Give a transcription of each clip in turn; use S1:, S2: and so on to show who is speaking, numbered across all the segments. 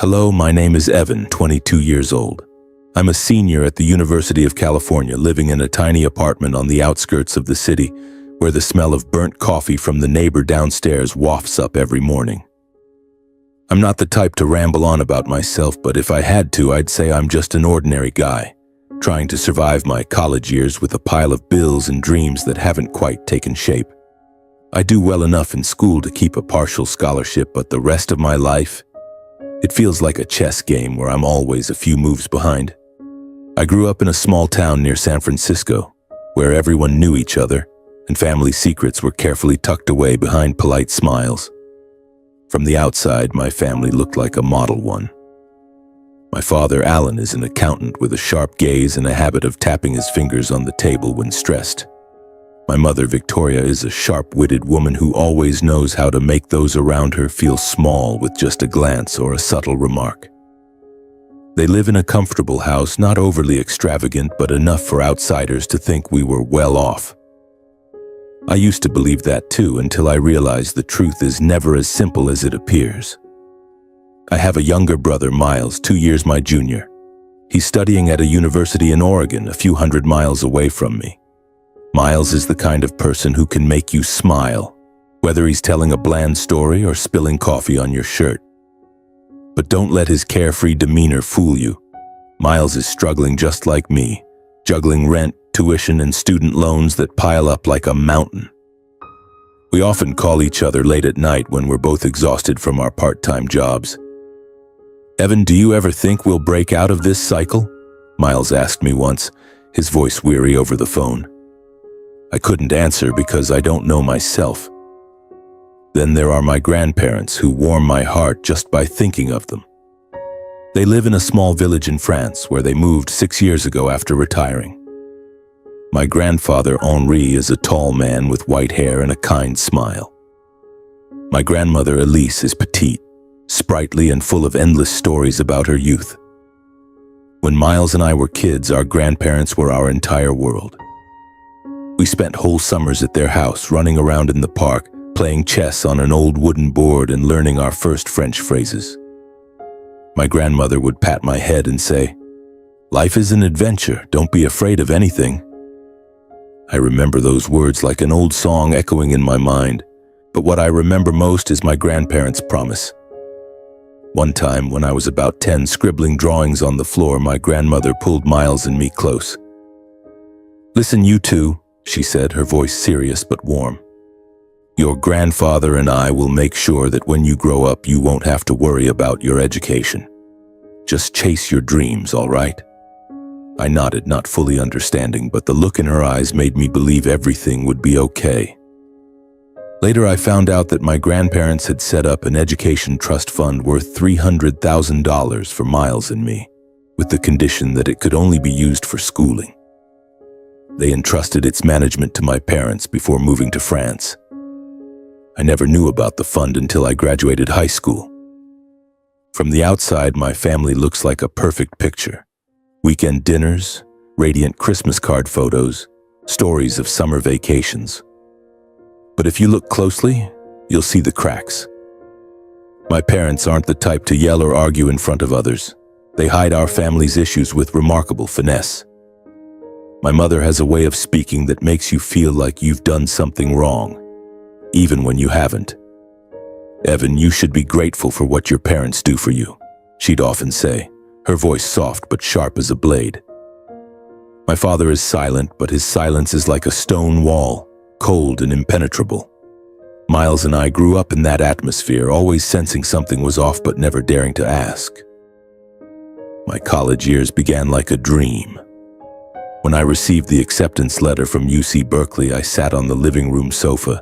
S1: Hello, my name is Evan, 22 years old. I'm a senior at the University of California, living in a tiny apartment on the outskirts of the city, where the smell of burnt coffee from the neighbor downstairs wafts up every morning. I'm not the type to ramble on about myself, but if I had to, I'd say I'm just an ordinary guy, trying to survive my college years with a pile of bills and dreams that haven't quite taken shape. I do well enough in school to keep a partial scholarship, but the rest of my life, it feels like a chess game where I'm always a few moves behind. I grew up in a small town near San Francisco, where everyone knew each other, and family secrets were carefully tucked away behind polite smiles. From the outside, my family looked like a model one. My father, Alan, is an accountant with a sharp gaze and a habit of tapping his fingers on the table when stressed. My mother, Victoria, is a sharp-witted woman who always knows how to make those around her feel small with just a glance or a subtle remark. They live in a comfortable house, not overly extravagant, but enough for outsiders to think we were well off. I used to believe that too, until I realized the truth is never as simple as it appears. I have a younger brother, Miles, 2 years my junior. He's studying at a university in Oregon, a few hundred miles away from me. Miles is the kind of person who can make you smile, whether he's telling a bland story or spilling coffee on your shirt. But don't let his carefree demeanor fool you. Miles is struggling just like me, juggling rent, tuition, and student loans that pile up like a mountain. We often call each other late at night when we're both exhausted from our part-time jobs. "Evan, do you ever think we'll break out of this cycle?" Miles asked me once, his voice weary over the phone. I couldn't answer because I don't know myself. Then there are my grandparents who warm my heart just by thinking of them. They live in a small village in France where they moved 6 years ago after retiring. My grandfather, Henri, is a tall man with white hair and a kind smile. My grandmother, Elise, is petite, sprightly, and full of endless stories about her youth. When Miles and I were kids, our grandparents were our entire world. We spent whole summers at their house, running around in the park, playing chess on an old wooden board and learning our first French phrases. My grandmother would pat my head and say, "Life is an adventure, don't be afraid of anything." I remember those words like an old song echoing in my mind, but what I remember most is my grandparents' promise. One time, when I was about 10, scribbling drawings on the floor, my grandmother pulled Miles and me close. "Listen, you two," she said, her voice serious but warm. "Your grandfather and I will make sure that when you grow up, you won't have to worry about your education. Just chase your dreams, all right?" I nodded, not fully understanding, but the look in her eyes made me believe everything would be okay. Later, I found out that my grandparents had set up an education trust fund worth $300,000 for Miles and me, with the condition that it could only be used for schooling. They entrusted its management to my parents before moving to France. I never knew about the fund until I graduated high school. From the outside, my family looks like a perfect picture. Weekend dinners, radiant Christmas card photos, stories of summer vacations. But if you look closely, you'll see the cracks. My parents aren't the type to yell or argue in front of others. They hide our family's issues with remarkable finesse. My mother has a way of speaking that makes you feel like you've done something wrong, even when you haven't. "Evan, you should be grateful for what your parents do for you," she'd often say, her voice soft but sharp as a blade. My father is silent, but his silence is like a stone wall, cold and impenetrable. Miles and I grew up in that atmosphere, always sensing something was off but never daring to ask. My college years began like a dream. When I received the acceptance letter from UC Berkeley, I sat on the living room sofa,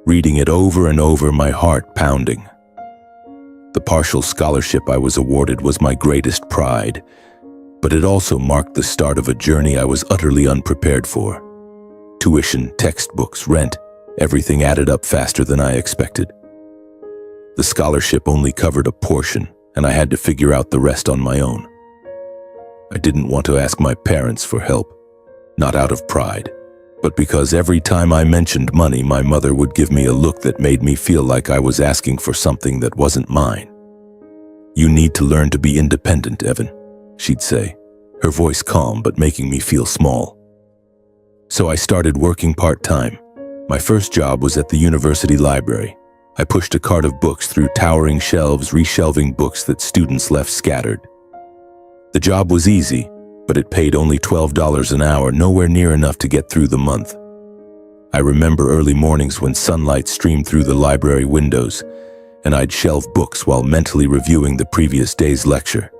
S1: reading it over and over, my heart pounding. The partial scholarship I was awarded was my greatest pride, but it also marked the start of a journey I was utterly unprepared for. Tuition, textbooks, rent, everything added up faster than I expected. The scholarship only covered a portion, and I had to figure out the rest on my own. I didn't want to ask my parents for help, not out of pride, but because every time I mentioned money, my mother would give me a look that made me feel like I was asking for something that wasn't mine. "You need need to learn to be independent, Evan," she'd say, her voice calm but making me feel small. So I started working part-time. My first job was at the university library. I pushed a cart of books through towering shelves, reshelving books that students left scattered. The job was easy, but it paid only $12 an hour, nowhere near enough to get through the month. I remember early mornings when sunlight streamed through the library windows, and I'd shelve books while mentally reviewing the previous day's lecture.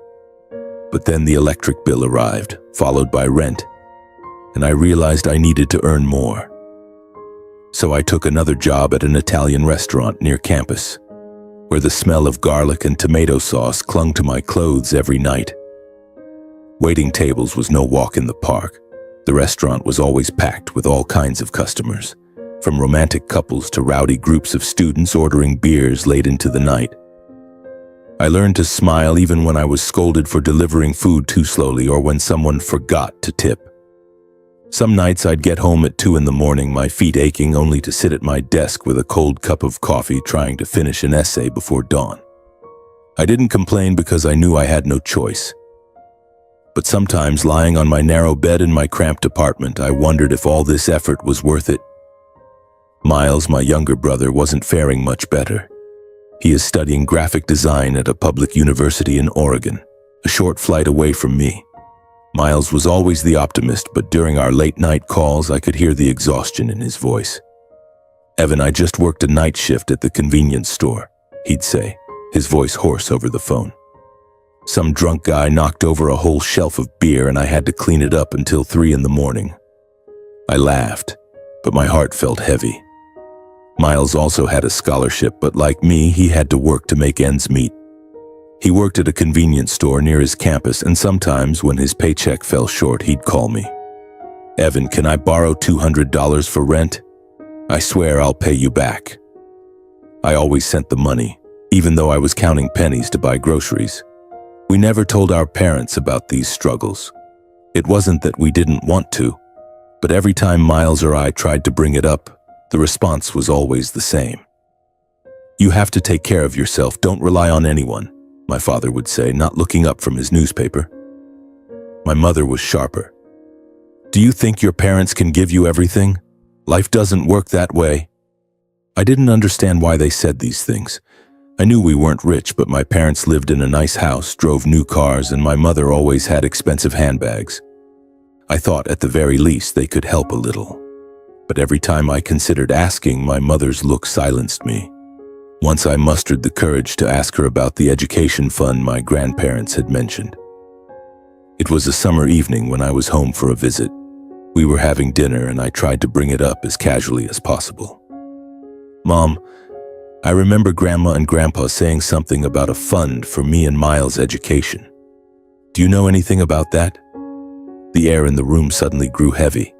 S1: But then the electric bill arrived, followed by rent, and I realized I needed to earn more. So I took another job at an Italian restaurant near campus, where the smell of garlic and tomato sauce clung to my clothes every night. Waiting tables was no walk in the park. The restaurant was always packed with all kinds of customers, from romantic couples to rowdy groups of students ordering beers late into the night. I learned to smile even when I was scolded for delivering food too slowly or when someone forgot to tip. Some nights I'd get home at 2 in the morning, my feet aching, only to sit at my desk with a cold cup of coffee trying to finish an essay before dawn. I didn't complain because I knew I had no choice. But sometimes, lying on my narrow bed in my cramped apartment, I wondered if all this effort was worth it. Miles, my younger brother, wasn't faring much better. He is studying graphic design at a public university in Oregon, a short flight away from me. Miles was always the optimist, but during our late-night calls, I could hear the exhaustion in his voice. "Evan, I just worked a night shift at the convenience store," he'd say, his voice hoarse over the phone. "Some drunk guy knocked over a whole shelf of beer and I had to clean it up until 3 in the morning." I laughed, but my heart felt heavy. Miles also had a scholarship, but like me, he had to work to make ends meet. He worked at a convenience store near his campus, and sometimes when his paycheck fell short, he'd call me. "Evan, can I borrow $200 for rent? I swear I'll pay you back." I always sent the money, even though I was counting pennies to buy groceries. We never told our parents about these struggles. It wasn't that we didn't want to, but every time Miles or I tried to bring it up, the response was always the same. "You have to take care of yourself, don't rely on anyone," my father would say, not looking up from his newspaper. My mother was sharper. "Do you think your parents can give you everything? Life doesn't work that way." I didn't understand why they said these things. I knew we weren't rich, but my parents lived in a nice house, drove new cars, and my mother always had expensive handbags. I thought at the very least they could help a little. But every time I considered asking, my mother's look silenced me. Once I mustered the courage to ask her about the education fund my grandparents had mentioned. It was a summer evening when I was home for a visit. We were having dinner and I tried to bring it up as casually as possible. "Mom, I remember Grandma and Grandpa saying something about a fund for me and Miles' education. Do you know anything about that?" The air in the room suddenly grew heavy.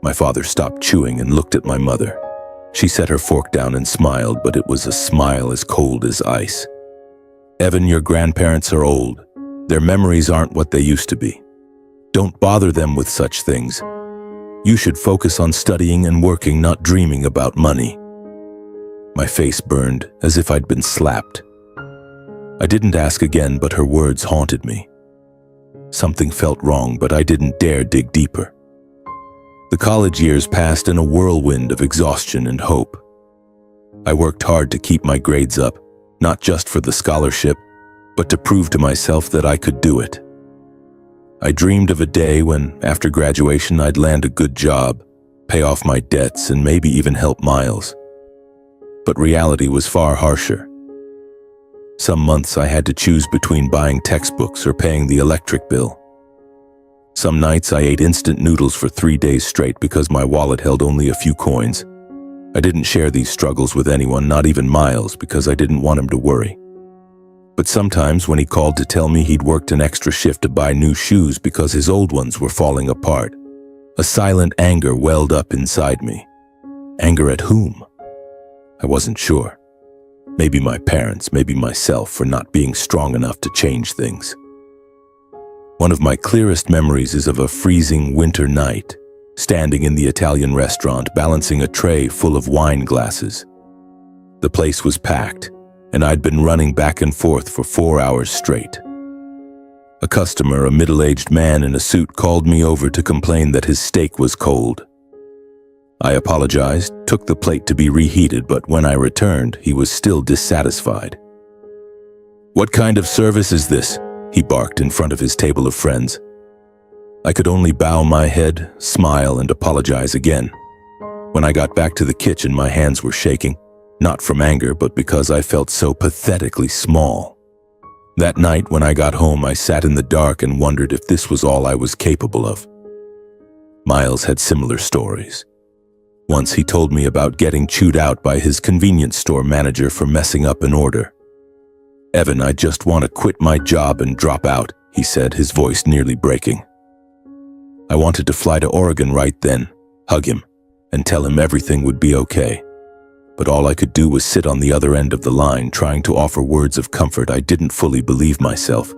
S1: My father stopped chewing and looked at my mother. She set her fork down and smiled, but it was a smile as cold as ice. "Evan, your grandparents are old. Their memories aren't what they used to be. Don't bother them with such things. You should focus on studying and working, not dreaming about money." My face burned, as if I'd been slapped. I didn't ask again, but her words haunted me. Something felt wrong, but I didn't dare dig deeper. The college years passed in a whirlwind of exhaustion and hope. I worked hard to keep my grades up, not just for the scholarship, but to prove to myself that I could do it. I dreamed of a day when, after graduation, I'd land a good job, pay off my debts, and maybe even help Miles. But reality was far harsher. Some months I had to choose between buying textbooks or paying the electric bill. Some nights I ate instant noodles for 3 days straight because my wallet held only a few coins. I didn't share these struggles with anyone, not even Miles, because I didn't want him to worry. But sometimes when he called to tell me he'd worked an extra shift to buy new shoes because his old ones were falling apart, a silent anger welled up inside me. Anger at whom? I wasn't sure. Maybe my parents, maybe myself, for not being strong enough to change things. One of my clearest memories is of a freezing winter night, standing in the Italian restaurant, balancing a tray full of wine glasses. The place was packed, and I'd been running back and forth for 4 hours straight. A customer, a middle-aged man in a suit, called me over to complain that his steak was cold. I apologized, took the plate to be reheated, but when I returned, he was still dissatisfied. "What kind of service is this?" he barked in front of his table of friends. I could only bow my head, smile, and apologize again. When I got back to the kitchen, my hands were shaking, not from anger, but because I felt so pathetically small. That night, when I got home, I sat in the dark and wondered if this was all I was capable of. Miles had similar stories. Once he told me about getting chewed out by his convenience store manager for messing up an order. "Evan, I just want to quit my job and drop out," he said, his voice nearly breaking. I wanted to fly to Oregon right then, hug him, and tell him everything would be okay. But all I could do was sit on the other end of the line, trying to offer words of comfort. I didn't fully believe myself.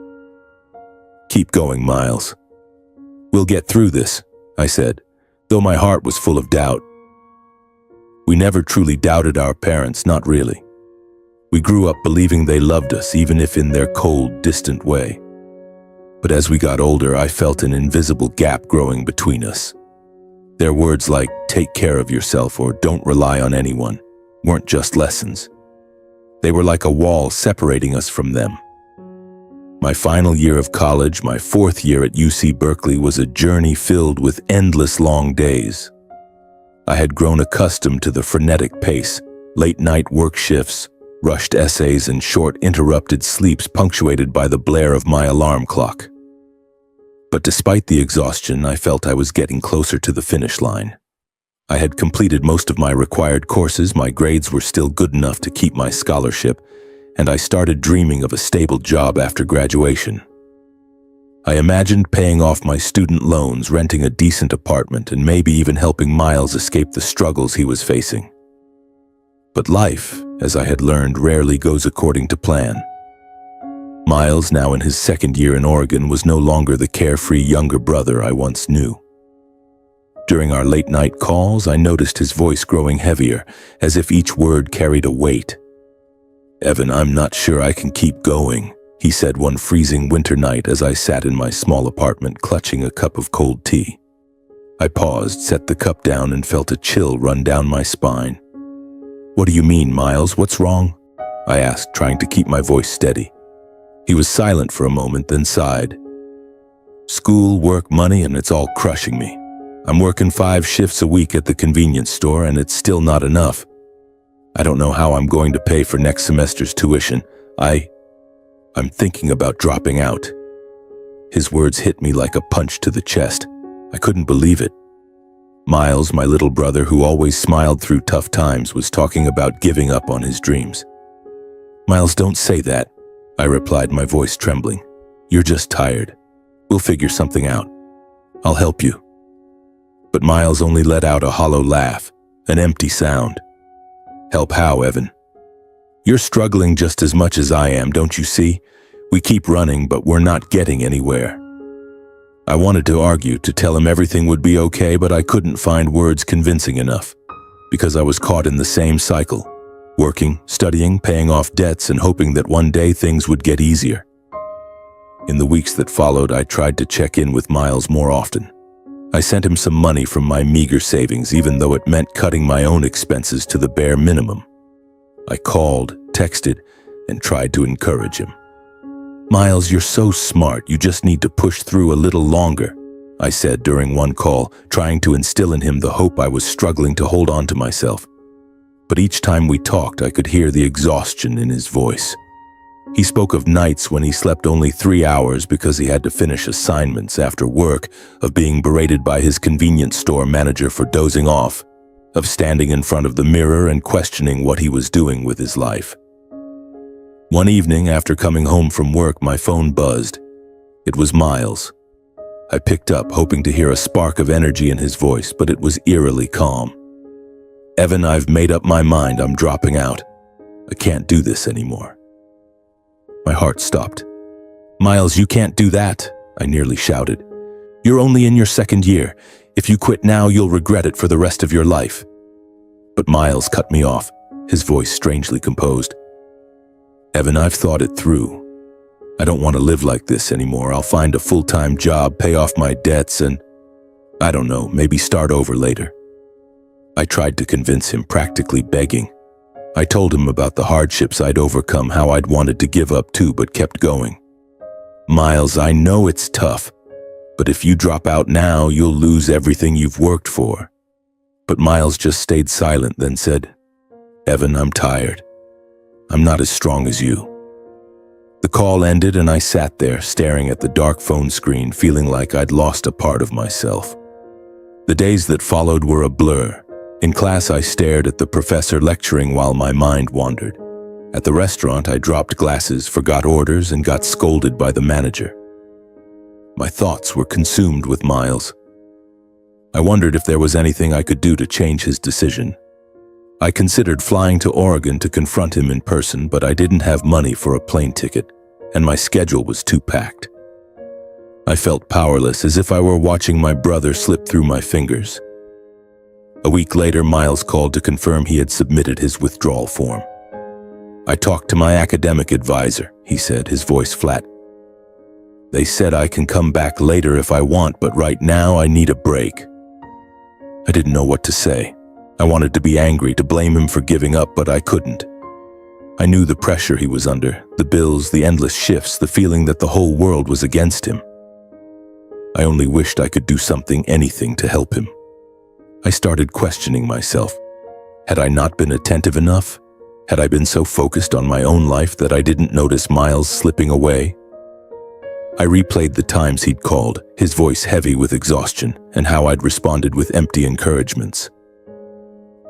S1: "Keep going, Miles. We'll get through this," I said, though my heart was full of doubt. We never truly doubted our parents, not really. We grew up believing they loved us, even if in their cold, distant way. But as we got older, I felt an invisible gap growing between us. Their words like, "Take care of yourself" or "Don't rely on anyone," weren't just lessons. They were like a wall separating us from them. My final year of college, my 4th year at UC Berkeley, was a journey filled with endless long days. I had grown accustomed to the frenetic pace, late-night work shifts, rushed essays, and short, interrupted sleeps punctuated by the blare of my alarm clock. But despite the exhaustion, I felt I was getting closer to the finish line. I had completed most of my required courses, my grades were still good enough to keep my scholarship, and I started dreaming of a stable job after graduation. I imagined paying off my student loans, renting a decent apartment, and maybe even helping Miles escape the struggles he was facing. But life, as I had learned, rarely goes according to plan. Miles, now in his 2nd year in Oregon, was no longer the carefree younger brother I once knew. During our late-night calls, I noticed his voice growing heavier, as if each word carried a weight. "Evan, I'm not sure I can keep going," he said one freezing winter night as I sat in my small apartment clutching a cup of cold tea. I paused, set the cup down, and felt a chill run down my spine. "What do you mean, Miles? What's wrong?" I asked, trying to keep my voice steady. He was silent for a moment, then sighed. "School, work, money, and it's all crushing me. I'm working 5 shifts a week at the convenience store, and it's still not enough. I don't know how I'm going to pay for next semester's tuition. I'm thinking about dropping out." His words hit me like a punch to the chest. I couldn't believe it. Miles, my little brother who always smiled through tough times, was talking about giving up on his dreams. "Miles, don't say that," I replied, my voice trembling. "You're just tired. We'll figure something out. I'll help you." But Miles only let out a hollow laugh, an empty sound. "Help how, Evan? You're struggling just as much as I am, don't you see? We keep running, but we're not getting anywhere." I wanted to argue, to tell him everything would be okay, but I couldn't find words convincing enough, because I was caught in the same cycle, working, studying, paying off debts, and hoping that one day things would get easier. In the weeks that followed, I tried to check in with Miles more often. I sent him some money from my meager savings, even though it meant cutting my own expenses to the bare minimum. I called, texted, and tried to encourage him. "Miles, you're so smart, you just need to push through a little longer," I said during one call, trying to instill in him the hope I was struggling to hold on to myself. But each time we talked, I could hear the exhaustion in his voice. He spoke of nights when he slept only 3 hours because he had to finish assignments after work, of being berated by his convenience store manager for dozing off, of standing in front of the mirror and questioning what he was doing with his life. One evening, after coming home from work, my phone buzzed. It was Miles. I picked up, hoping to hear a spark of energy in his voice, but it was eerily calm. "Evan, I've made up my mind. I'm dropping out. I can't do this anymore." My heart stopped. "Miles, you can't do that," I nearly shouted. "You're only in your 2nd year. If you quit now, you'll regret it for the rest of your life." But Miles cut me off, his voice strangely composed. Evan, I've thought it through. I don't want to live like this anymore. I'll find a full-time job, pay off my debts, and, I don't know, maybe start over later. I tried to convince him, practically begging. I told him about the hardships I'd overcome, how I'd wanted to give up too, but kept going. Miles, I know it's tough, but if you drop out now, you'll lose everything you've worked for. But Miles just stayed silent, then said, Evan, I'm tired. I'm not as strong as you. The call ended and I sat there, staring at the dark phone screen, feeling like I'd lost a part of myself. The days that followed were a blur. In class, I stared at the professor lecturing while my mind wandered. At the restaurant, I dropped glasses, forgot orders, and got scolded by the manager. My thoughts were consumed with Miles. I wondered if there was anything I could do to change his decision. I considered flying to Oregon to confront him in person, but I didn't have money for a plane ticket, and my schedule was too packed. I felt powerless, as if I were watching my brother slip through my fingers. A week later, Miles called to confirm he had submitted his withdrawal form. I talked to my academic advisor, he said, his voice flat. They said I can come back later if I want, but right now I need a break. I didn't know what to say. I wanted to be angry, to blame him for giving up, but I couldn't. I knew the pressure he was under, the bills, the endless shifts, the feeling that the whole world was against him. I only wished I could do something, anything, to help him. I started questioning myself. Had I not been attentive enough? Had I been so focused on my own life that I didn't notice Miles slipping away? I replayed the times he'd called, his voice heavy with exhaustion, and how I'd responded with empty encouragements.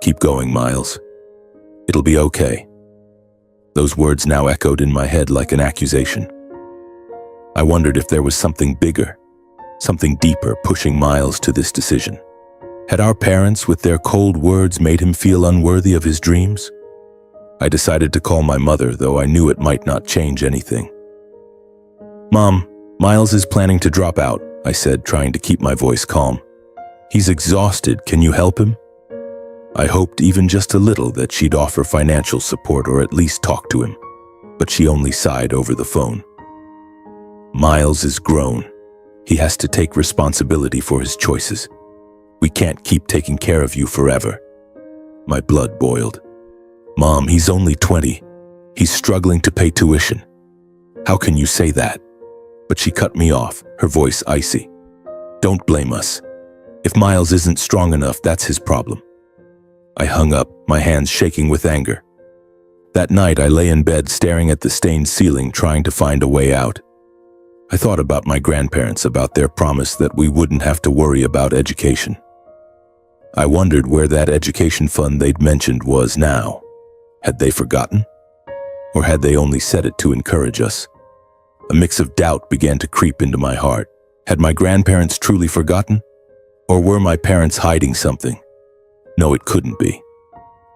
S1: Keep going, Miles. It'll be okay. Those words now echoed in my head like an accusation. I wondered if there was something bigger, something deeper pushing Miles to this decision. Had our parents, with their cold words, made him feel unworthy of his dreams? I decided to call my mother, though I knew it might not change anything. Mom, Miles is planning to drop out, I said, trying to keep my voice calm. He's exhausted. Can you help him? I hoped even just a little that she'd offer financial support or at least talk to him, but she only sighed over the phone. Miles is grown. He has to take responsibility for his choices. We can't keep taking care of you forever. My blood boiled. Mom, he's only 20. He's struggling to pay tuition. How can you say that? But she cut me off, her voice icy. Don't blame us. If Miles isn't strong enough, that's his problem. I hung up, my hands shaking with anger. That night, I lay in bed staring at the stained ceiling, trying to find a way out. I thought about my grandparents, about their promise that we wouldn't have to worry about education. I wondered where that education fund they'd mentioned was now. Had they forgotten? Or had they only said it to encourage us? A mix of doubt began to creep into my heart. Had my grandparents truly forgotten? Or were my parents hiding something? No, it couldn't be.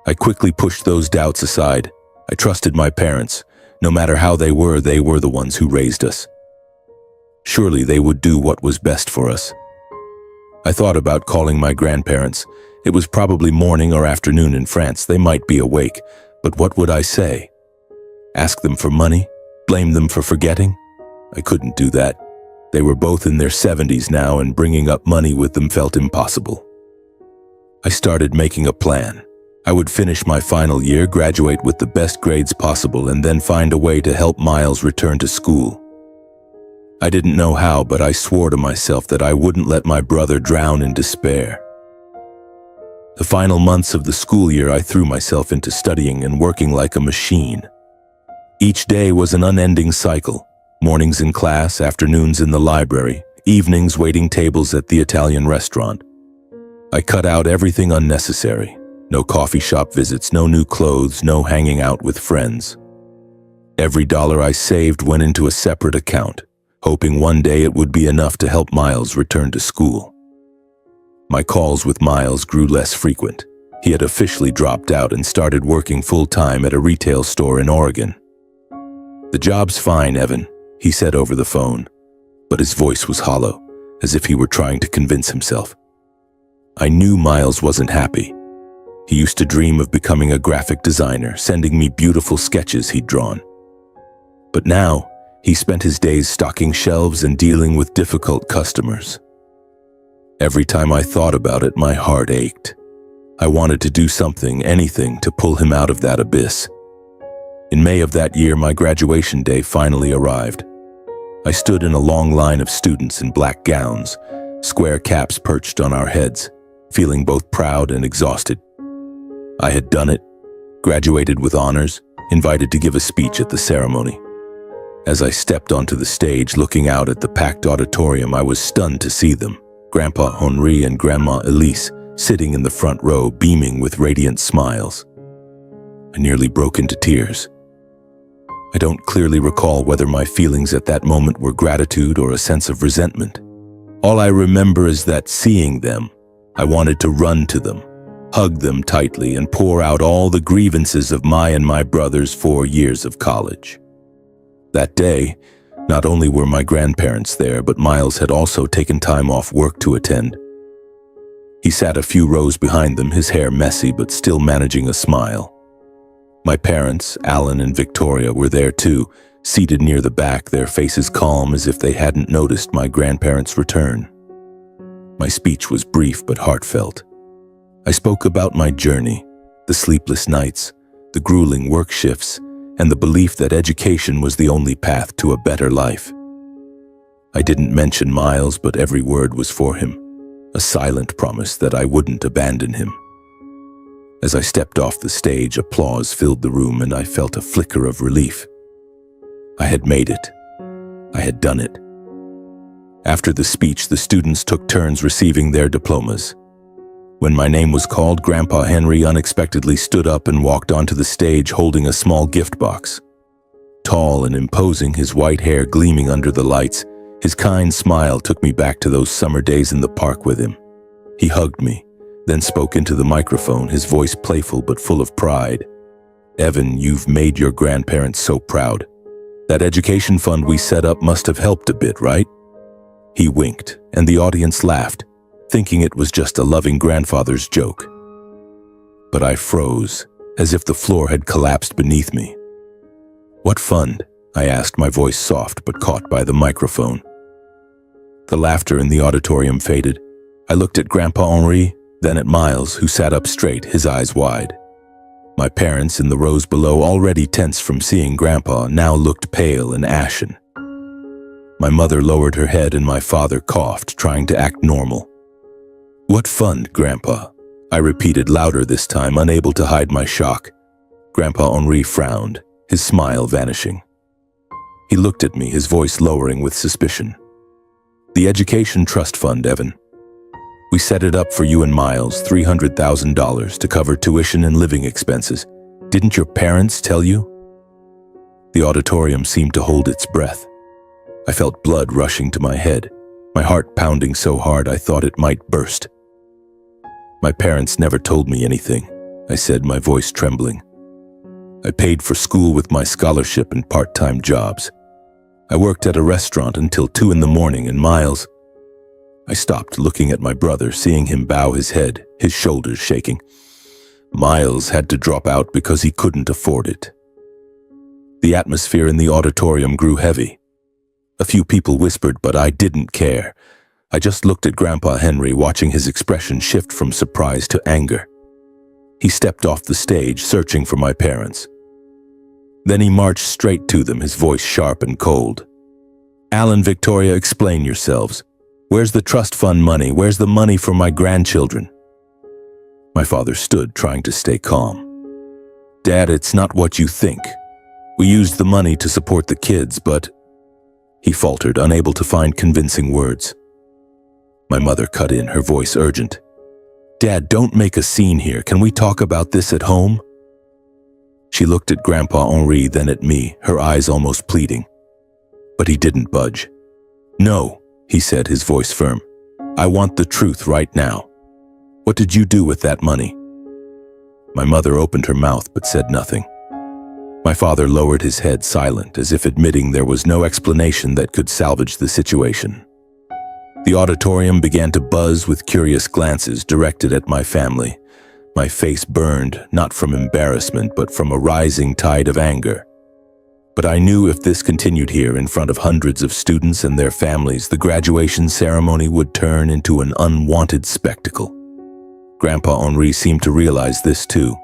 S1: I quickly pushed those doubts aside. I trusted my parents. No matter how they were the ones who raised us. Surely they would do what was best for us. I thought about calling my grandparents. It was probably morning or afternoon in France. They might be awake, but what would I say? Ask them for money? Blame them for forgetting? I couldn't do that. They were both in their 70s now, and bringing up money with them felt impossible. I started making a plan. I would finish my final year, graduate with the best grades possible, and then find a way to help Miles return to school. I didn't know how, but I swore to myself that I wouldn't let my brother drown in despair. The final months of the school year, I threw myself into studying and working like a machine. Each day was an unending cycle. Mornings in class, afternoons in the library, evenings waiting tables at the Italian restaurant. I cut out everything unnecessary. No coffee shop visits, no new clothes, no hanging out with friends. Every dollar I saved went into a separate account, hoping one day it would be enough to help Miles return to school. My calls with Miles grew less frequent. He had officially dropped out and started working full-time at a retail store in Oregon. The job's fine, Evan, he said over the phone, but his voice was hollow, as if he were trying to convince himself. I knew Miles wasn't happy. He used to dream of becoming a graphic designer, sending me beautiful sketches he'd drawn. But now, he spent his days stocking shelves and dealing with difficult customers. Every time I thought about it, my heart ached. I wanted to do something, anything, to pull him out of that abyss. In May of that year, my graduation day finally arrived. I stood in a long line of students in black gowns, square caps perched on our heads, feeling both proud and exhausted. I had done it, graduated with honors, invited to give a speech at the ceremony. As I stepped onto the stage looking out at the packed auditorium, I was stunned to see them, Grandpa Henri and Grandma Elise, sitting in the front row, beaming with radiant smiles. I nearly broke into tears. I don't clearly recall whether my feelings at that moment were gratitude or a sense of resentment. All I remember is that seeing them, I wanted to run to them, hug them tightly, and pour out all the grievances of my and my brother's 4 years of college. That day, not only were my grandparents there, but Miles had also taken time off work to attend. He sat a few rows behind them, his hair messy but still managing a smile. My parents, Alan and Victoria, were there too, seated near the back, their faces calm as if they hadn't noticed my grandparents' return. My speech was brief but heartfelt. I spoke about my journey, the sleepless nights, the grueling work shifts, and the belief that education was the only path to a better life. I didn't mention Miles, but every word was for him, a silent promise that I wouldn't abandon him. As I stepped off the stage, applause filled the room and I felt a flicker of relief. I had made it. I had done it. After the speech, the students took turns receiving their diplomas. When my name was called, Grandpa Henri unexpectedly stood up and walked onto the stage holding a small gift box. Tall and imposing, his white hair gleaming under the lights, his kind smile took me back to those summer days in the park with him. He hugged me, then spoke into the microphone, his voice playful but full of pride. "Evan, you've made your grandparents so proud. That education fund we set up must have helped a bit, right?" He winked, and the audience laughed, thinking it was just a loving grandfather's joke. But I froze, as if the floor had collapsed beneath me. "What fund?" I asked, my voice soft but caught by the microphone. The laughter in the auditorium faded. I looked at Grandpa Henri, then at Miles, who sat up straight, his eyes wide. My parents in the rows below, already tense from seeing Grandpa, now looked pale and ashen. My mother lowered her head and my father coughed, trying to act normal. "What fund, Grandpa?" I repeated louder this time, unable to hide my shock. Grandpa Henri frowned, his smile vanishing. He looked at me, his voice lowering with suspicion. "The Education Trust Fund, Evan. We set it up for you and Miles, $300,000 to cover tuition and living expenses. Didn't your parents tell you?" The auditorium seemed to hold its breath. I felt blood rushing to my head, my heart pounding so hard I thought it might burst. "My parents never told me anything," I said, my voice trembling. "I paid for school with my scholarship and part-time jobs. I worked at a restaurant until 2 in the morning, and Miles..." I stopped, looking at my brother, seeing him bow his head, his shoulders shaking. "Miles had to drop out because he couldn't afford it." The atmosphere in the auditorium grew heavy. A few people whispered, but I didn't care. I just looked at Grandpa Henri, watching his expression shift from surprise to anger. He stepped off the stage, searching for my parents. Then he marched straight to them, his voice sharp and cold. "Alan, Victoria, explain yourselves. Where's the trust fund money? Where's the money for my grandchildren?" My father stood, trying to stay calm. "Dad, it's not what you think. We used the money to support the kids, but..." He faltered, unable to find convincing words. My mother cut in, her voice urgent. "Dad, don't make a scene here. Can we talk about this at home?" She looked at Grandpa Henri, then at me, her eyes almost pleading. But he didn't budge. "No," he said, his voice firm. "I want the truth right now. What did you do with that money?" My mother opened her mouth but said nothing. My father lowered his head, silent, as if admitting there was no explanation that could salvage the situation. The auditorium began to buzz with curious glances directed at my family. My face burned, not from embarrassment, but from a rising tide of anger. But I knew if this continued here in front of hundreds of students and their families, the graduation ceremony would turn into an unwanted spectacle. Grandpa Henri seemed to realize this too.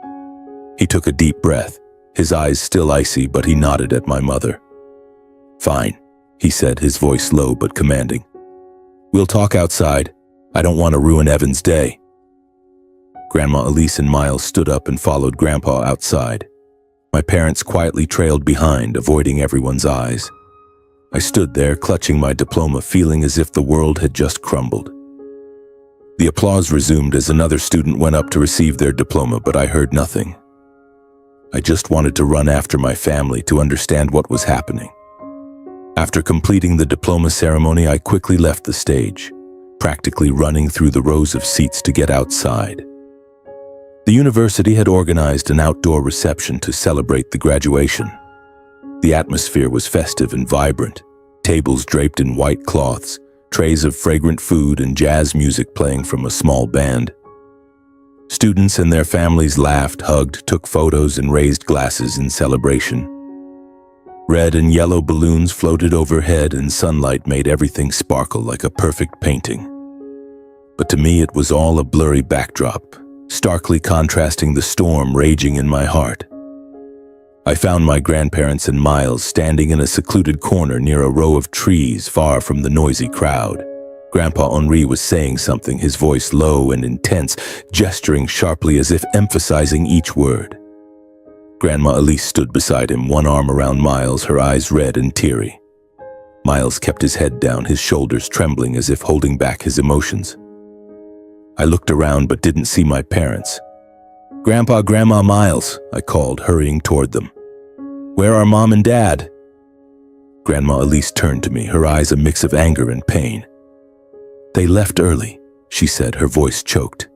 S1: He took a deep breath, his eyes still icy, but he nodded at my mother. "Fine," he said, his voice low but commanding. "We'll talk outside. I don't want to ruin Evan's day." Grandma Elise and Miles stood up and followed Grandpa outside. My parents quietly trailed behind, avoiding everyone's eyes. I stood there, clutching my diploma, feeling as if the world had just crumbled. The applause resumed as another student went up to receive their diploma, but I heard nothing. I just wanted to run after my family to understand what was happening. After completing the diploma ceremony, I quickly left the stage, practically running through the rows of seats to get outside. The university had organized an outdoor reception to celebrate the graduation. The atmosphere was festive and vibrant, tables draped in white cloths, trays of fragrant food, and jazz music playing from a small band. Students and their families laughed, hugged, took photos, and raised glasses in celebration. Red and yellow balloons floated overhead, and sunlight made everything sparkle like a perfect painting. But to me, it was all a blurry backdrop, starkly contrasting the storm raging in my heart. I found my grandparents and Miles standing in a secluded corner near a row of trees far from the noisy crowd. Grandpa Henri was saying something, his voice low and intense, gesturing sharply as if emphasizing each word. Grandma Elise stood beside him, one arm around Miles, her eyes red and teary. Miles kept his head down, his shoulders trembling as if holding back his emotions. I looked around but didn't see my parents. "Grandpa, Grandma, Miles," I called, hurrying toward them. "Where are Mom and Dad?" Grandma Elise turned to me, her eyes a mix of anger and pain. "They left early," she said, her voice choked.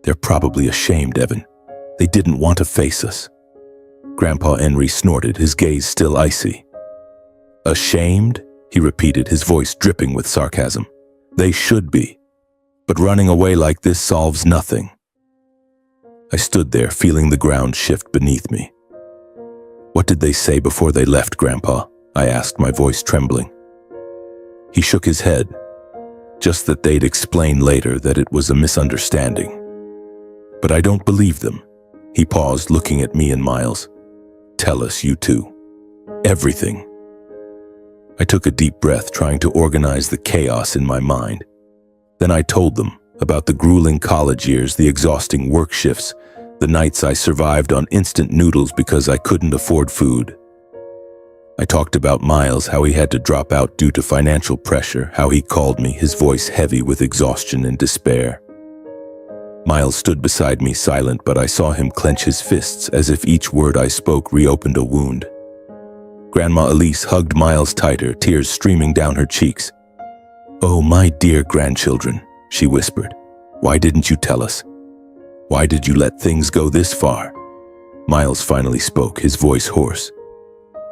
S1: "They're probably ashamed, Evan. They didn't want to face us." Grandpa Henri snorted, his gaze still icy. "Ashamed?" he repeated, his voice dripping with sarcasm. "They should be. But running away like this solves nothing." I stood there, feeling the ground shift beneath me. "What did they say before they left, Grandpa?" I asked, my voice trembling. He shook his head, just that they'd explain later that it was a misunderstanding. "But I don't believe them." He paused, looking at me and Miles. "Tell us, you two. Everything." I took a deep breath, trying to organize the chaos in my mind. Then I told them about the grueling college years, the exhausting work shifts, the nights I survived on instant noodles because I couldn't afford food. I talked about Miles, how he had to drop out due to financial pressure, how he called me, his voice heavy with exhaustion and despair. Miles stood beside me, silent, but I saw him clench his fists as if each word I spoke reopened a wound. Grandma Elise hugged Miles tighter, tears streaming down her cheeks. "Oh, my dear grandchildren," she whispered. "Why didn't you tell us? Why did you let things go this far?" Miles finally spoke, his voice hoarse.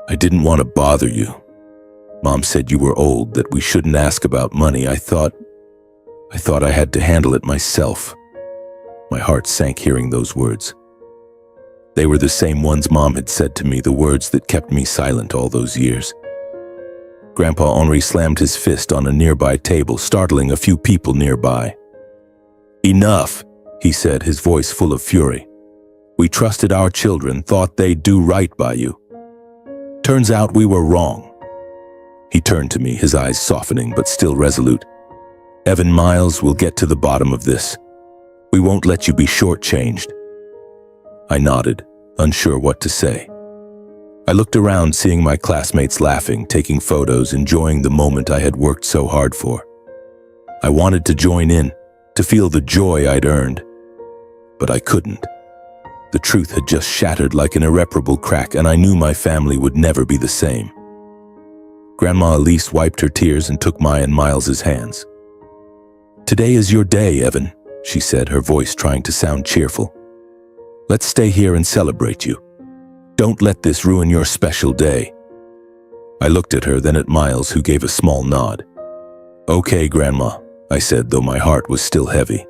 S1: "I didn't want to bother you. Mom said you were old, that we shouldn't ask about money. I thought I had to handle it myself." My heart sank hearing those words. They were the same ones Mom had said to me, the words that kept me silent all those years. Grandpa Henri slammed his fist on a nearby table, startling a few people nearby. "Enough," he said, his voice full of fury. "We trusted our children, thought they'd do right by you. Turns out we were wrong." He turned to me, his eyes softening but still resolute. "Evan, Miles, we'll get to the bottom of this. We won't let you be shortchanged." I nodded, unsure what to say. I looked around, seeing my classmates laughing, taking photos, enjoying the moment I had worked so hard for. I wanted to join in, to feel the joy I'd earned. But I couldn't. The truth had just shattered like an irreparable crack, and I knew my family would never be the same. Grandma Elise wiped her tears and took my and Miles's hands. "Today is your day, Evan," she said, her voice trying to sound cheerful. "Let's stay here and celebrate you. Don't let this ruin your special day." I looked at her, then at Miles, who gave a small nod. "Okay, Grandma," I said, though my heart was still heavy.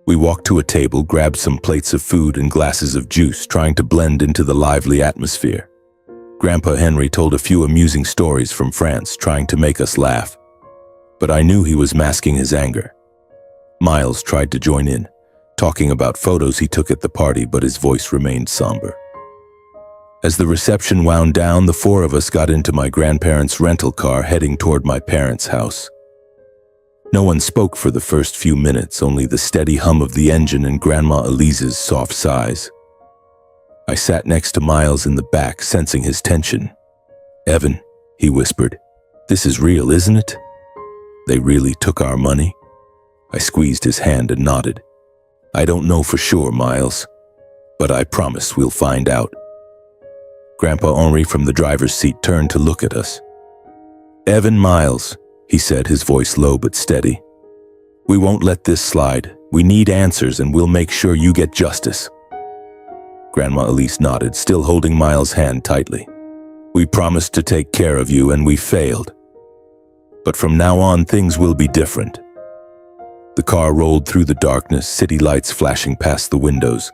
S1: We walked to a table, grabbed some plates of food and glasses of juice, trying to blend into the lively atmosphere. Grandpa Henry told a few amusing stories from France, trying to make us laugh. But I knew he was masking his anger. Miles tried to join in, talking about photos he took at the party, but his voice remained somber. As the reception wound down, the four of us got into my grandparents' rental car heading toward my parents' house. No one spoke for the first few minutes, only the steady hum of the engine and Grandma Elise's soft sighs. I sat next to Miles in the back, sensing his tension. "Evan," he whispered, "this is real, isn't it? They really took our money?" I squeezed his hand and nodded. "I don't know for sure, Miles, but I promise we'll find out." Grandpa Henri from the driver's seat turned to look at us. "Evan, Miles," he said, his voice low but steady. "We won't let this slide. We need answers, and we'll make sure you get justice." Grandma Elise nodded, still holding Miles' hand tightly. "We promised to take care of you, and we failed. But from now on, things will be different." The car rolled through the darkness, city lights flashing past the windows.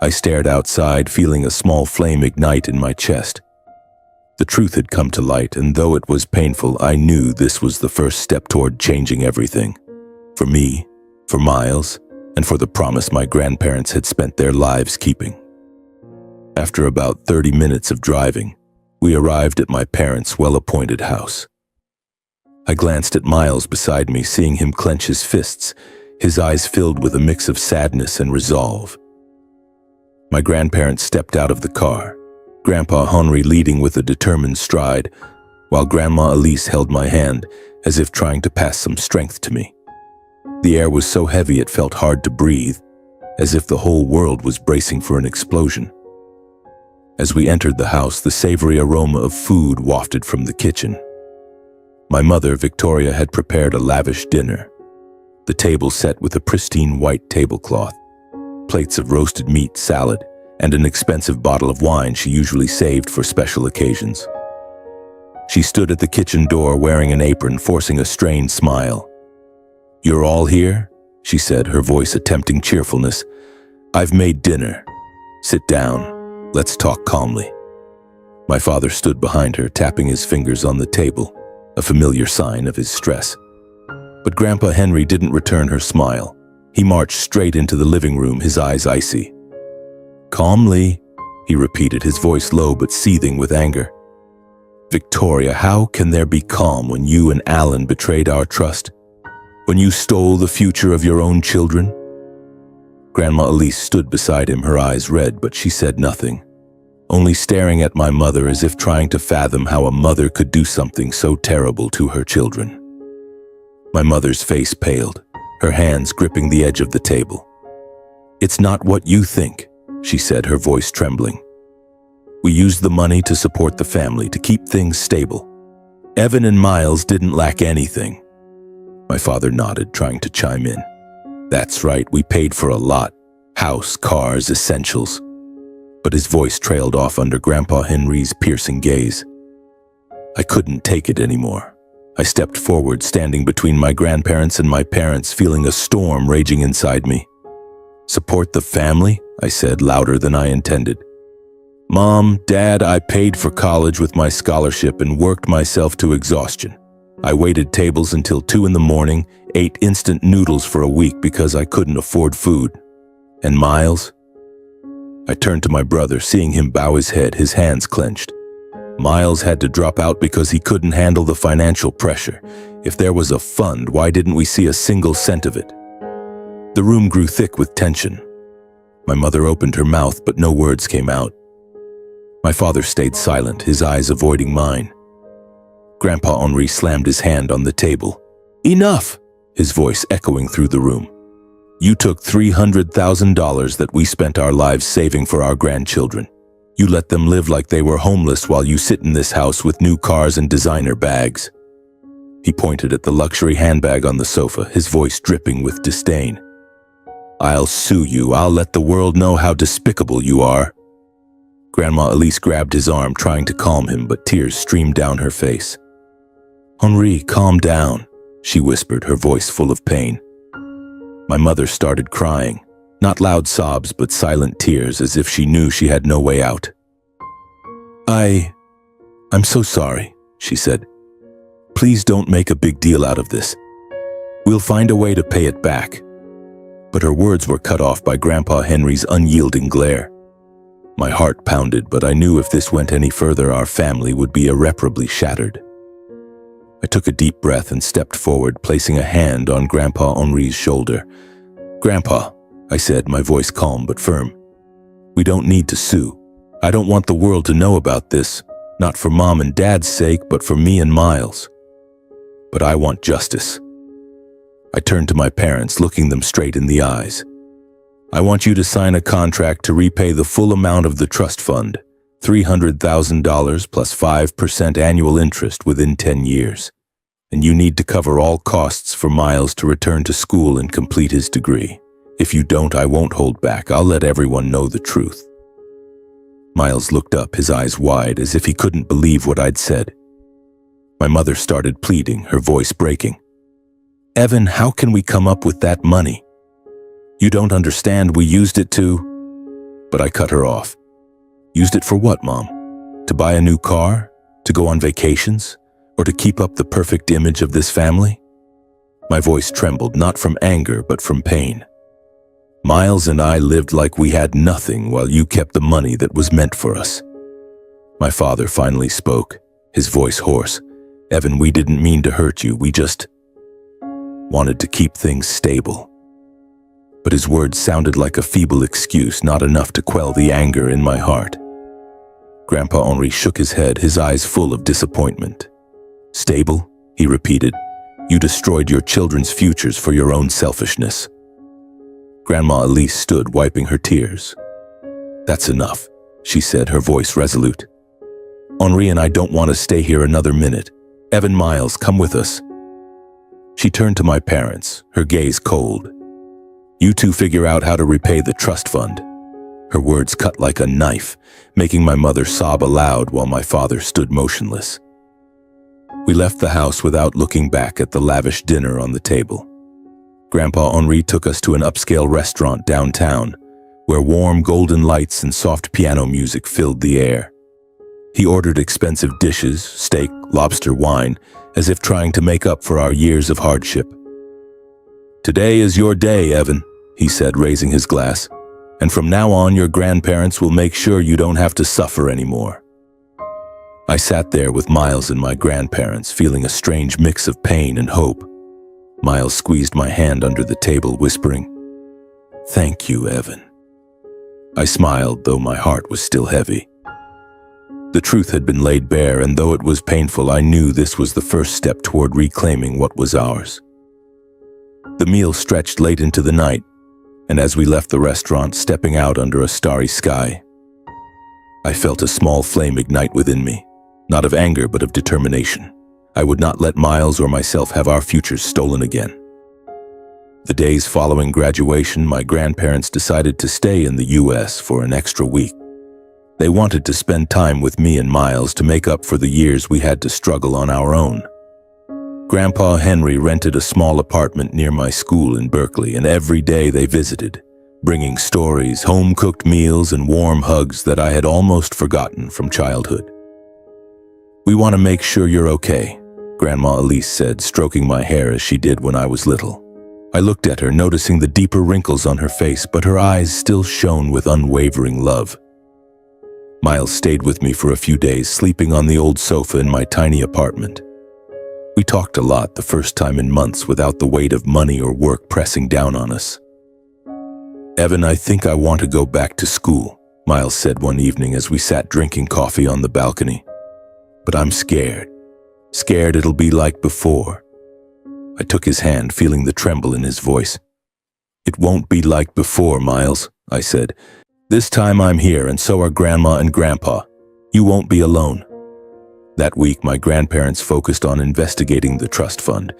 S1: I stared outside, feeling a small flame ignite in my chest. The truth had come to light, and though it was painful, I knew this was the first step toward changing everything. For me, for Miles, and for the promise my grandparents had spent their lives keeping. After about 30 minutes of driving, we arrived at my parents' well-appointed house. I glanced at Miles beside me, seeing him clench his fists, his eyes filled with a mix of sadness and resolve. My grandparents stepped out of the car, Grandpa Henri leading with a determined stride, while Grandma Elise held my hand, as if trying to pass some strength to me. The air was so heavy it felt hard to breathe, as if the whole world was bracing for an explosion. As we entered the house, the savory aroma of food wafted from the kitchen. My mother, Victoria, had prepared a lavish dinner. The table set with a pristine white tablecloth, plates of roasted meat, salad, and an expensive bottle of wine she usually saved for special occasions. She stood at the kitchen door wearing an apron, forcing a strained smile. "You're all here?" she said, her voice attempting cheerfulness. "I've made dinner. Sit down. Let's talk calmly." My father stood behind her, tapping his fingers on the table, a familiar sign of his stress. But Grandpa Henry didn't return her smile. He marched straight into the living room, his eyes icy. "Calmly," he repeated, his voice low but seething with anger. "Victoria, how can there be calm when you and Alan betrayed our trust? When you stole the future of your own children?" Grandma Elise stood beside him, her eyes red, but she said nothing, only staring at my mother as if trying to fathom how a mother could do something so terrible to her children. My mother's face paled, her hands gripping the edge of the table. "It's not what you think," she said, her voice trembling. "We used the money to support the family, to keep things stable. Evan and Miles didn't lack anything." My father nodded, trying to chime in. "That's right, we paid for a lot. House, cars, essentials." But his voice trailed off under Grandpa Henry's piercing gaze. I couldn't take it anymore. I stepped forward, standing between my grandparents and my parents, feeling a storm raging inside me. "Support the family?" I said, louder than I intended. "Mom, Dad, I paid for college with my scholarship and worked myself to exhaustion. I waited tables until 2 in the morning, ate instant noodles for a week because I couldn't afford food. And Miles?" I turned to my brother, seeing him bow his head, his hands clenched. Miles had to drop out because he couldn't handle the financial pressure. If there was a fund, why didn't we see a single cent of it? The room grew thick with tension. My mother opened her mouth, but no words came out. My father stayed silent, his eyes avoiding mine. Grandpa Henri slammed his hand on the table. "Enough!" his voice echoing through the room. "You took $300,000 that we spent our lives saving for our grandchildren. You let them live like they were homeless while you sit in this house with new cars and designer bags." He pointed at the luxury handbag on the sofa, his voice dripping with disdain. "I'll sue you. I'll let the world know how despicable you are." Grandma Elise grabbed his arm, trying to calm him, but tears streamed down her face. "Henri, calm down," she whispered, her voice full of pain. My mother started crying, not loud sobs, but silent tears, as if she knew she had no way out. "I'm so sorry," she said. "Please don't make a big deal out of this. We'll find a way to pay it back." But her words were cut off by Grandpa Henry's unyielding glare. My heart pounded, but I knew if this went any further, our family would be irreparably shattered. I took a deep breath and stepped forward, placing a hand on Grandpa Henri's shoulder. "Grandpa," I said, my voice calm but firm, "we don't need to sue. I don't want the world to know about this, not for Mom and Dad's sake, but for me and Miles. But I want justice." I turned to my parents, looking them straight in the eyes. "I want you to sign a contract to repay the full amount of the trust fund, $300,000 plus 5% annual interest within 10 years. And you need to cover all costs for Miles to return to school and complete his degree. If you don't, I won't hold back. I'll let everyone know the truth." Miles looked up, his eyes wide, as if he couldn't believe what I'd said. My mother started pleading, her voice breaking. "Evan, how can we come up with that money? You don't understand, we used it to—" But I cut her off. "Used it for what, Mom? To buy a new car? To go on vacations? Or to keep up the perfect image of this family?" My voice trembled, not from anger, but from pain. "Miles and I lived like we had nothing while you kept the money that was meant for us." My father finally spoke, his voice hoarse. "Evan, we didn't mean to hurt you. We just wanted to keep things stable." But his words sounded like a feeble excuse, not enough to quell the anger in my heart. Grandpa Henri shook his head, his eyes full of disappointment. "Stable?" he repeated. "You destroyed your children's futures for your own selfishness." Grandma Elise stood, wiping her tears. "That's enough," she said, her voice resolute. "Henri and I don't want to stay here another minute. Evan, Miles, come with us." She turned to my parents, her gaze cold. "You two figure out how to repay the trust fund." Her words cut like a knife, making my mother sob aloud while my father stood motionless. We left the house without looking back at the lavish dinner on the table. Grandpa Henri took us to an upscale restaurant downtown, where warm golden lights and soft piano music filled the air. He ordered expensive dishes, steak, lobster, wine, as if trying to make up for our years of hardship. "Today is your day, Evan," he said, raising his glass. "And from now on, your grandparents will make sure you don't have to suffer anymore." I sat there with Miles and my grandparents, feeling a strange mix of pain and hope. Miles squeezed my hand under the table, whispering, "Thank you, Evan." I smiled, though my heart was still heavy. The truth had been laid bare, and though it was painful, I knew this was the first step toward reclaiming what was ours. The meal stretched late into the night, and as we left the restaurant, stepping out under a starry sky, I felt a small flame ignite within me, not of anger but of determination. I would not let Miles or myself have our futures stolen again. The days following graduation, my grandparents decided to stay in the U.S. for an extra week. They wanted to spend time with me and Miles to make up for the years we had to struggle on our own. Grandpa Henry rented a small apartment near my school in Berkeley, and every day they visited, bringing stories, home-cooked meals, and warm hugs that I had almost forgotten from childhood. "We want to make sure you're okay," Grandma Elise said, stroking my hair as she did when I was little. I looked at her, noticing the deeper wrinkles on her face, but her eyes still shone with unwavering love. Miles stayed with me for a few days, sleeping on the old sofa in my tiny apartment. We talked a lot, the first time in months, without the weight of money or work pressing down on us. "Evan, I think I want to go back to school," Miles said one evening as we sat drinking coffee on the balcony. "But I'm scared. Scared it'll be like before." I took his hand, feeling the tremble in his voice. "It won't be like before, Miles," I said. "This time I'm here, and so are Grandma and Grandpa. You won't be alone." That week, my grandparents focused on investigating the trust fund.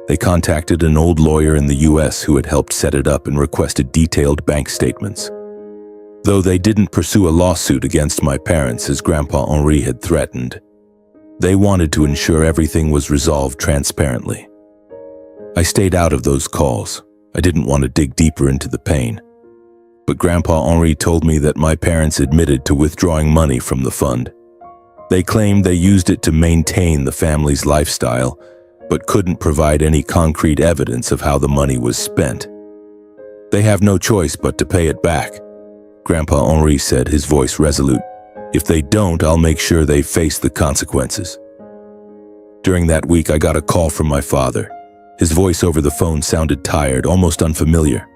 S1: They contacted an old lawyer in the U.S. who had helped set it up and requested detailed bank statements. Though they didn't pursue a lawsuit against my parents as Grandpa Henri had threatened, they wanted to ensure everything was resolved transparently. I stayed out of those calls. I didn't want to dig deeper into the pain. But Grandpa Henri told me that my parents admitted to withdrawing money from the fund. They claimed they used it to maintain the family's lifestyle, but couldn't provide any concrete evidence of how the money was spent. They have no choice but to pay it back, Grandpa Henri said, his voice resolute. If they don't, I'll make sure they face the consequences. During that week, I got a call from my father. His voice over the phone sounded tired, almost unfamiliar.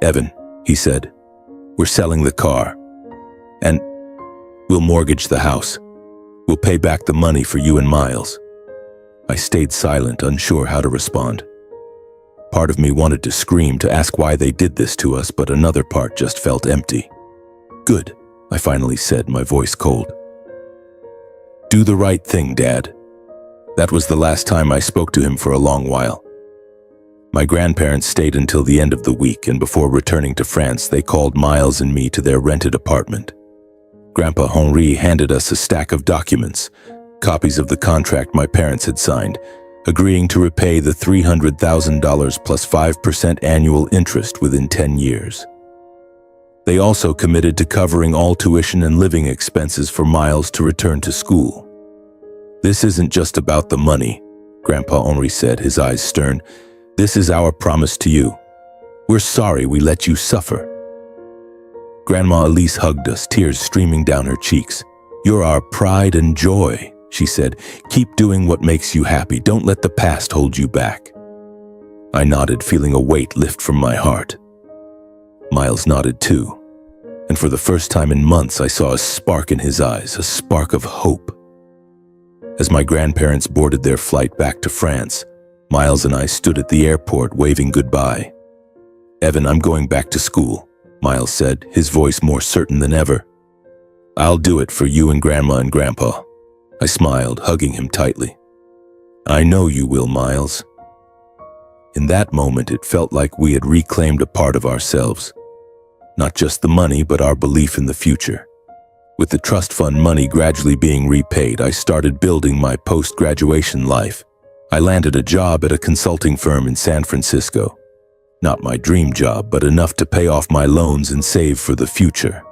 S1: Evan, he said, we're selling the car. And we'll mortgage the house. We'll pay back the money for you and Miles. I stayed silent, unsure how to respond. Part of me wanted to scream, to ask why they did this to us, but another part just felt empty. Good, I finally said, my voice cold. Do the right thing, Dad. That was the last time I spoke to him for a long while. My grandparents stayed until the end of the week, and before returning to France, they called Miles and me to their rented apartment. Grandpa Henri handed us a stack of documents, copies of the contract my parents had signed, agreeing to repay the $300,000 plus 5% annual interest within 10 years. They also committed to covering all tuition and living expenses for Miles to return to school. This isn't just about the money, Grandpa Henri said, his eyes stern. This is our promise to you. We're sorry we let you suffer. Grandma Elise hugged us, tears streaming down her cheeks. You're our pride and joy, she said. Keep doing what makes you happy. Don't let the past hold you back. I nodded, feeling a weight lift from my heart. Miles nodded too, and for the first time in months I saw a spark in his eyes, a spark of hope. As my grandparents boarded their flight back to France, Miles and I stood at the airport waving goodbye. Evan, I'm going back to school, Miles said, his voice more certain than ever. I'll do it for you and Grandma and Grandpa. I smiled, hugging him tightly. I know you will, Miles. In that moment, it felt like we had reclaimed a part of ourselves. Not just the money, but our belief in the future. With the trust fund money gradually being repaid, I started building my post-graduation life. I landed a job at a consulting firm in San Francisco. Not my dream job, but enough to pay off my loans and save for the future.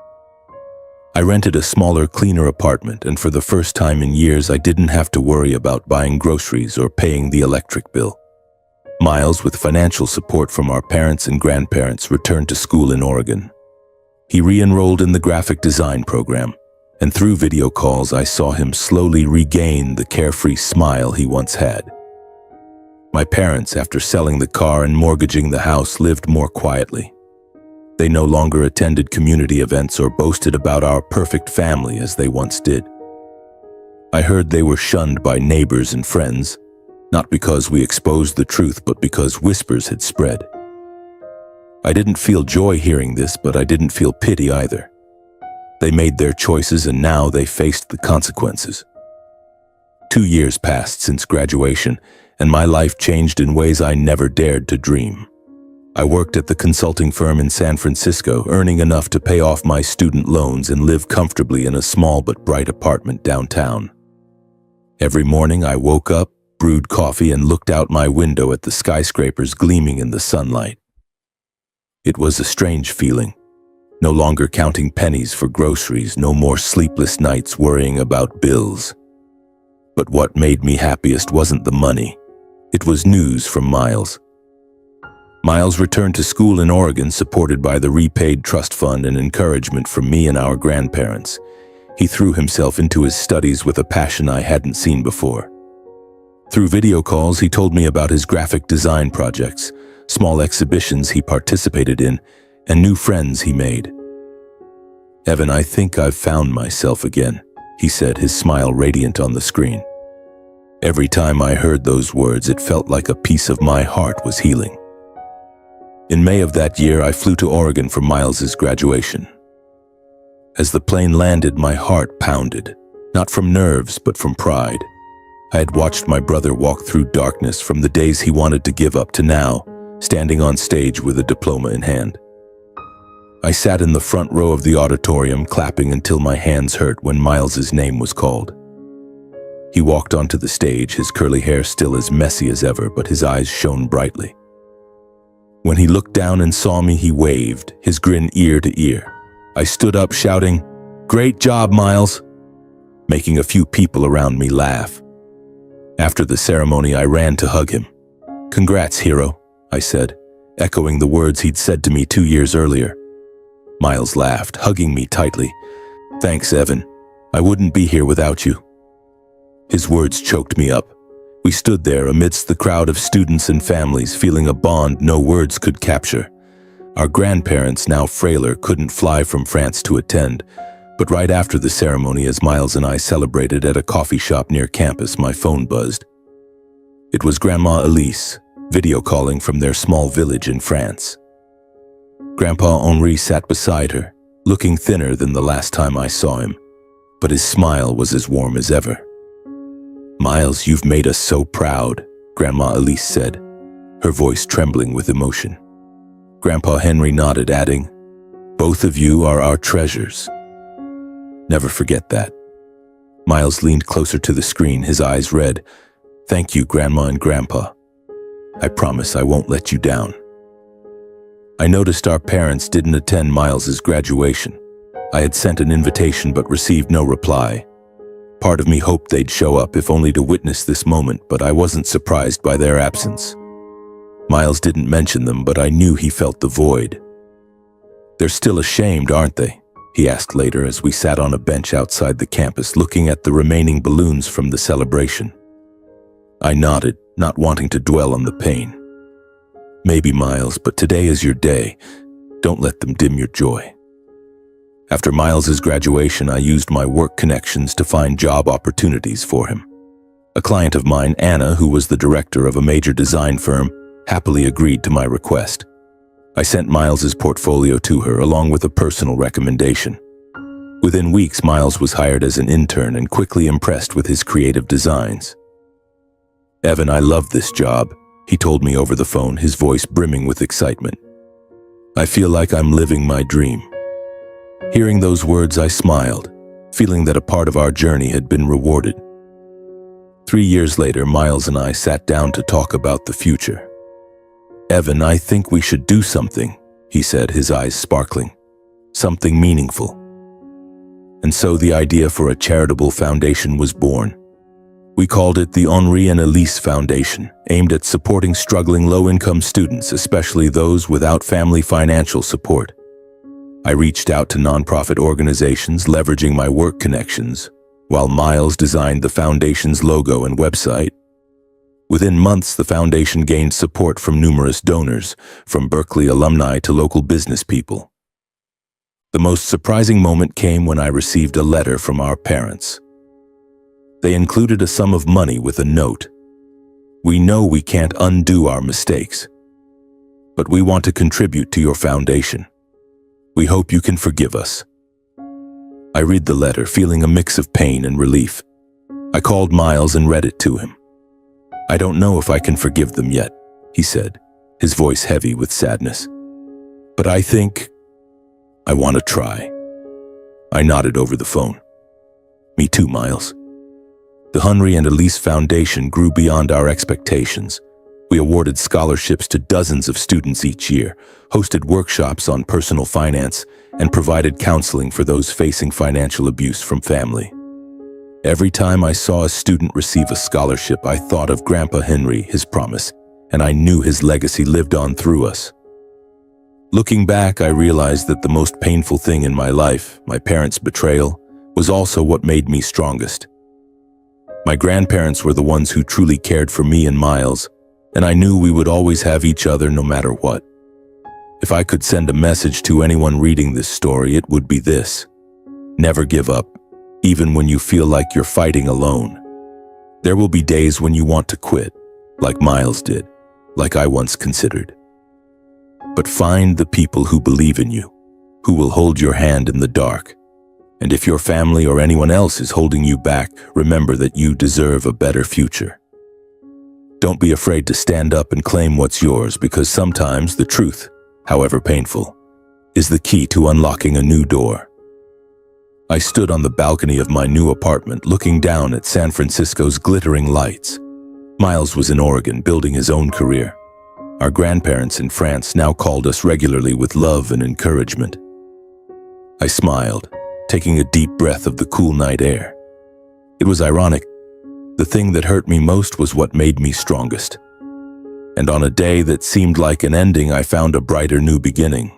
S1: I rented a smaller, cleaner apartment, and for the first time in years, I didn't have to worry about buying groceries or paying the electric bill. Miles, with financial support from our parents and grandparents, returned to school in Oregon. He re-enrolled in the graphic design program, and through video calls, I saw him slowly regain the carefree smile he once had. My parents, after selling the car and mortgaging the house, lived more quietly. They no longer attended community events or boasted about our perfect family as they once did. I heard they were shunned by neighbors and friends, not because we exposed the truth, but because whispers had spread. I didn't feel joy hearing this, but I didn't feel pity either. They made their choices, and now they faced the consequences. 2 years passed since graduation, and my life changed in ways I never dared to dream. I worked at the consulting firm in San Francisco, earning enough to pay off my student loans and live comfortably in a small but bright apartment downtown. Every morning I woke up, brewed coffee, and looked out my window at the skyscrapers gleaming in the sunlight. It was a strange feeling. No longer counting pennies for groceries, no more sleepless nights worrying about bills. But what made me happiest wasn't the money. It was news from Miles. Miles returned to school in Oregon, supported by the repaid trust fund and encouragement from me and our grandparents. He threw himself into his studies with a passion I hadn't seen before. Through video calls, he told me about his graphic design projects, small exhibitions he participated in, and new friends he made. Evan, I think I've found myself again, he said, his smile radiant on the screen. Every time I heard those words, it felt like a piece of my heart was healing. In May of that year, I flew to Oregon for Miles's graduation. As the plane landed, my heart pounded, not from nerves, but from pride. I had watched my brother walk through darkness from the days he wanted to give up to now, standing on stage with a diploma in hand. I sat in the front row of the auditorium, clapping until my hands hurt when Miles's name was called. He walked onto the stage, his curly hair still as messy as ever, but his eyes shone brightly. When he looked down and saw me, he waved, his grin ear to ear. I stood up shouting, "Great job, Miles!" making a few people around me laugh. After the ceremony, I ran to hug him. "Congrats, hero," I said, echoing the words he'd said to me 2 years earlier. Miles laughed, hugging me tightly. "Thanks, Evan. I wouldn't be here without you." His words choked me up. We stood there amidst the crowd of students and families, feeling a bond no words could capture. Our grandparents, now frailer, couldn't fly from France to attend, but right after the ceremony, as Miles and I celebrated at a coffee shop near campus, my phone buzzed. It was Grandma Elise, video calling from their small village in France. Grandpa Henri sat beside her, looking thinner than the last time I saw him, but his smile was as warm as ever. "Miles, you've made us so proud," Grandma Elise said, her voice trembling with emotion. Grandpa Henry nodded, adding, "Both of you are our treasures. Never forget that." Miles leaned closer to the screen, his eyes red. "Thank you, Grandma and Grandpa. I promise I won't let you down." I noticed our parents didn't attend Miles's graduation. I had sent an invitation but received no reply. Part of me hoped they'd show up, if only to witness this moment, but I wasn't surprised by their absence. Miles didn't mention them, but I knew he felt the void. "They're still ashamed, aren't they?" he asked later as we sat on a bench outside the campus looking at the remaining balloons from the celebration. I nodded, not wanting to dwell on the pain. "Maybe, Miles, but today is your day. Don't let them dim your joy." After Miles's graduation, I used my work connections to find job opportunities for him. A client of mine, Anna, who was the director of a major design firm, happily agreed to my request. I sent Miles's portfolio to her along with a personal recommendation. Within weeks, Miles was hired as an intern and quickly impressed with his creative designs. "Evan, I love this job," he told me over the phone, his voice brimming with excitement. "I feel like I'm living my dream." Hearing those words, I smiled, feeling that a part of our journey had been rewarded. 3 years later, Miles and I sat down to talk about the future. "Evan, I think we should do something," he said, his eyes sparkling. "Something meaningful." And so the idea for a charitable foundation was born. We called it the Henri and Elise Foundation, aimed at supporting struggling low-income students, especially those without family financial support. I reached out to nonprofit organizations, leveraging my work connections, while Miles designed the foundation's logo and website. Within months, the foundation gained support from numerous donors, from Berkeley alumni to local business people. The most surprising moment came when I received a letter from our parents. They included a sum of money with a note. "We know we can't undo our mistakes, but we want to contribute to your foundation. We hope you can forgive us." I read the letter, feeling a mix of pain and relief. I called Miles and read it to him. "I don't know if I can forgive them yet," he said, his voice heavy with sadness. "But I think I want to try." I nodded over the phone. "Me too, Miles." The Henri and Elise Foundation grew beyond our expectations. We awarded scholarships to dozens of students each year, hosted workshops on personal finance, and provided counseling for those facing financial abuse from family. Every time I saw a student receive a scholarship, I thought of Grandpa Henry, his promise, and I knew his legacy lived on through us. Looking back, I realized that the most painful thing in my life, my parents' betrayal, was also what made me strongest. My grandparents were the ones who truly cared for me and Miles, and I knew we would always have each other no matter what. If I could send a message to anyone reading this story, it would be this: never give up, even when you feel like you're fighting alone. There will be days when you want to quit, like Miles did, like I once considered. But find the people who believe in you, who will hold your hand in the dark. And if your family or anyone else is holding you back, remember that you deserve a better future. Don't be afraid to stand up and claim what's yours, because sometimes the truth, however painful, is the key to unlocking a new door. I stood on the balcony of my new apartment, looking down at San Francisco's glittering lights. Miles was in Oregon, building his own career. Our grandparents in France now called us regularly with love and encouragement. I smiled, taking a deep breath of the cool night air. It was ironic. The thing that hurt me most was what made me strongest. And on a day that seemed like an ending, I found a brighter new beginning.